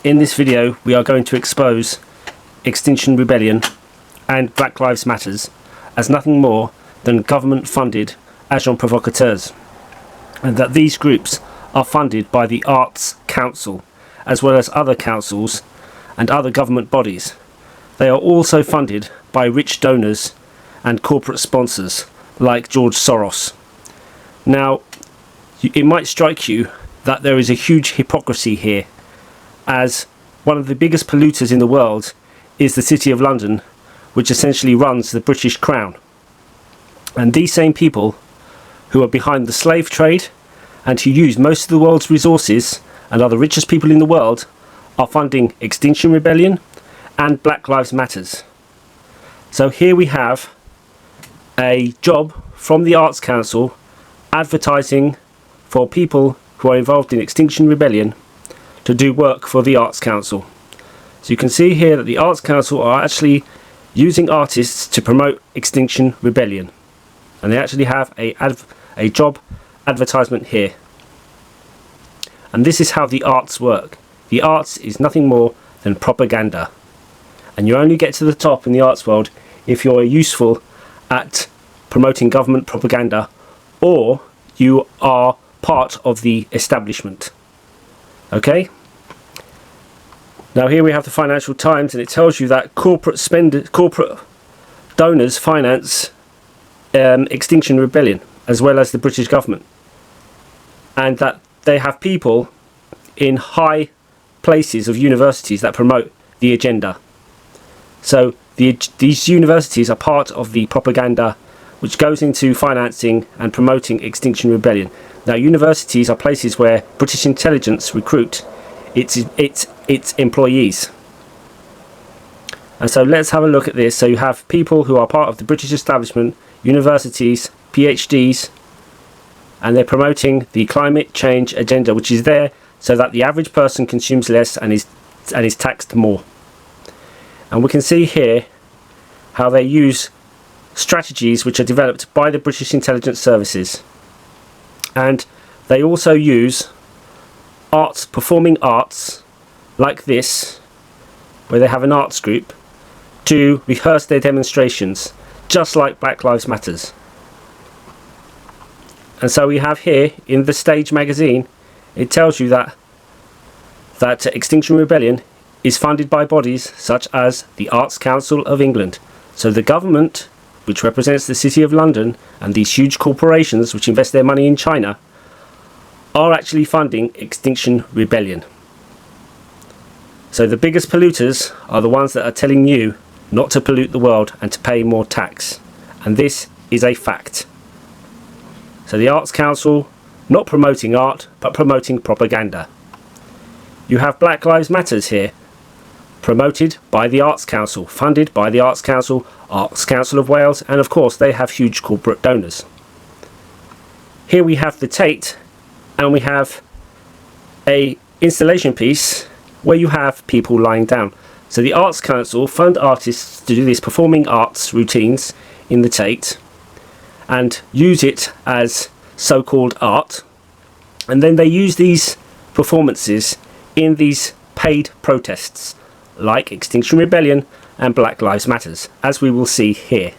In this video we are going to expose Extinction Rebellion and Black Lives Matters as nothing more than government funded agents provocateurs, and that these groups are funded by the Arts Council as well as other councils and other government bodies. They are also funded by rich donors and corporate sponsors like George Soros. Now, it might strike you that there is a huge hypocrisy here, as one of the biggest polluters in the world is the City of London, which essentially runs the British Crown. And these same people who are behind the slave trade and who use most of the world's resources and are the richest people in the world are funding Extinction Rebellion and Black Lives Matters. So here we have a job from the Arts Council advertising for people who are involved in Extinction Rebellion to do work for the Arts Council. So you can see here that the Arts Council are actually using artists to promote Extinction Rebellion, and they actually have a job advertisement here. And this is how the arts work. The arts is nothing more than propaganda, and you only get to the top in the arts world if you're useful at promoting government propaganda or you are part of the establishment. Okay, now here we have the Financial Times, and it tells you that corporate donors finance Extinction Rebellion as well as the British government, and that they have people in high places of universities that promote the agenda. So these universities are part of the propaganda which goes into financing and promoting Extinction Rebellion. Now, universities are places where British intelligence recruit its employees. And so let's have a look at this. So you have people who are part of the British establishment, universities, PhDs, and they're promoting the climate change agenda, which is there so that the average person consumes less and is taxed more. And we can see here how they use strategies which are developed by the British intelligence services. And they also use arts, performing arts like this, where they have an arts group to rehearse their demonstrations, just like Black Lives Matters. And so we have here in the Stage magazine, it tells you that Extinction Rebellion is funded by bodies such as the Arts Council of England. So the government, which represents the City of London, and these huge corporations which invest their money in China, are actually funding Extinction Rebellion. So the biggest polluters are the ones that are telling you not to pollute the world and to pay more tax. And this is a fact. So the Arts Council not promoting art, but promoting propaganda. You have Black Lives Matters here, promoted by the Arts Council, funded by the Arts Council, Arts Council of Wales, and of course they have huge corporate donors. Here we have the Tate, and we have a installation piece where you have people lying down. So the Arts Council fund artists to do these performing arts routines in the Tate and use it as so-called art, and then they use these performances in these paid protests like Extinction Rebellion and Black Lives Matters, as we will see here.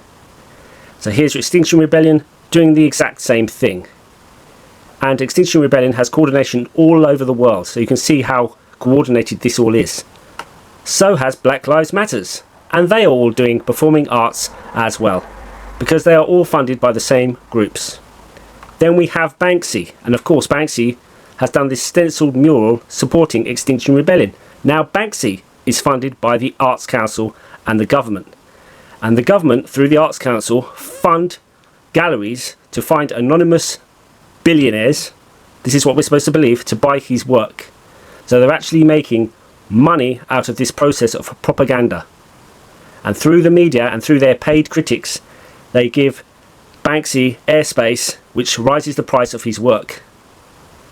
So here's Extinction Rebellion doing the exact same thing, and Extinction Rebellion has coordination all over the world, so you can see how coordinated this all is. So has Black Lives Matters, and they are all doing performing arts as well, because they are all funded by the same groups. Then we have Banksy, and of course Banksy has done this stenciled mural supporting Extinction Rebellion. Now Banksy is funded by the Arts Council and the government. And the government, through the Arts Council, fund galleries to find anonymous billionaires, this is what we're supposed to believe, to buy his work. So they're actually making money out of this process of propaganda. And through the media and through their paid critics, they give Banksy airspace, which rises the price of his work.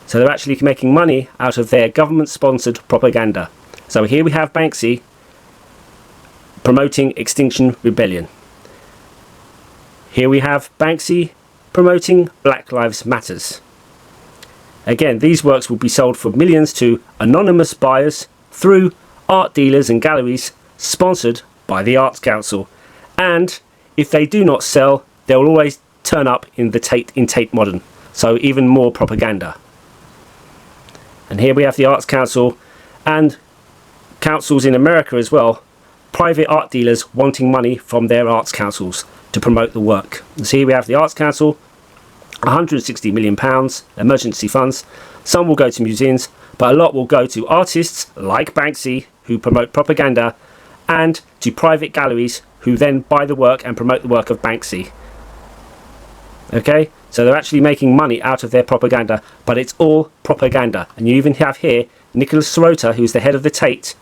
So they're actually making money out of their government-sponsored propaganda. So here we have Banksy promoting Extinction Rebellion. Here we have Banksy promoting Black Lives Matters. Again, these works will be sold for millions to anonymous buyers through art dealers and galleries sponsored by the Arts Council. And if they do not sell, they will always turn up in Tate Modern. So even more propaganda. And here we have the Arts Council and councils in America as well, private art dealers wanting money from their arts councils to promote the work. So here we have the Arts Council, £160 million emergency funds. Some will go to museums, but a lot will go to artists like Banksy who promote propaganda, and to private galleries who then buy the work and promote the work of Banksy. Okay, so they're actually making money out of their propaganda, but it's all propaganda. And you even have here Nicholas Sirota, who's the head of the Tate,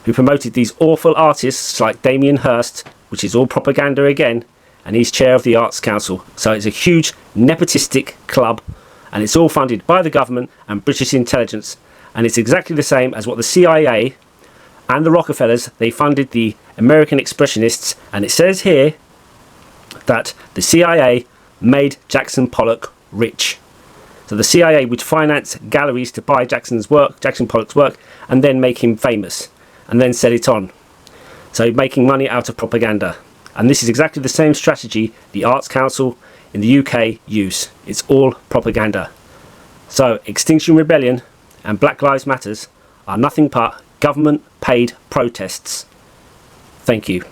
who promoted these awful artists like Damien Hirst, which is all propaganda again, and he's chair of the Arts Council. So it's a huge nepotistic club, and it's all funded by the government and British intelligence, and it's exactly the same as what the CIA and the Rockefellers, they funded the American Expressionists. And it says here that the CIA made Jackson Pollock rich. So the CIA would finance galleries to buy Jackson Pollock's work, and then make him famous, and then sell it on. So making money out of propaganda. And this is exactly the same strategy the Arts Council in the UK use. It's all propaganda. So Extinction Rebellion and Black Lives Matters are nothing but government paid protests. Thank you.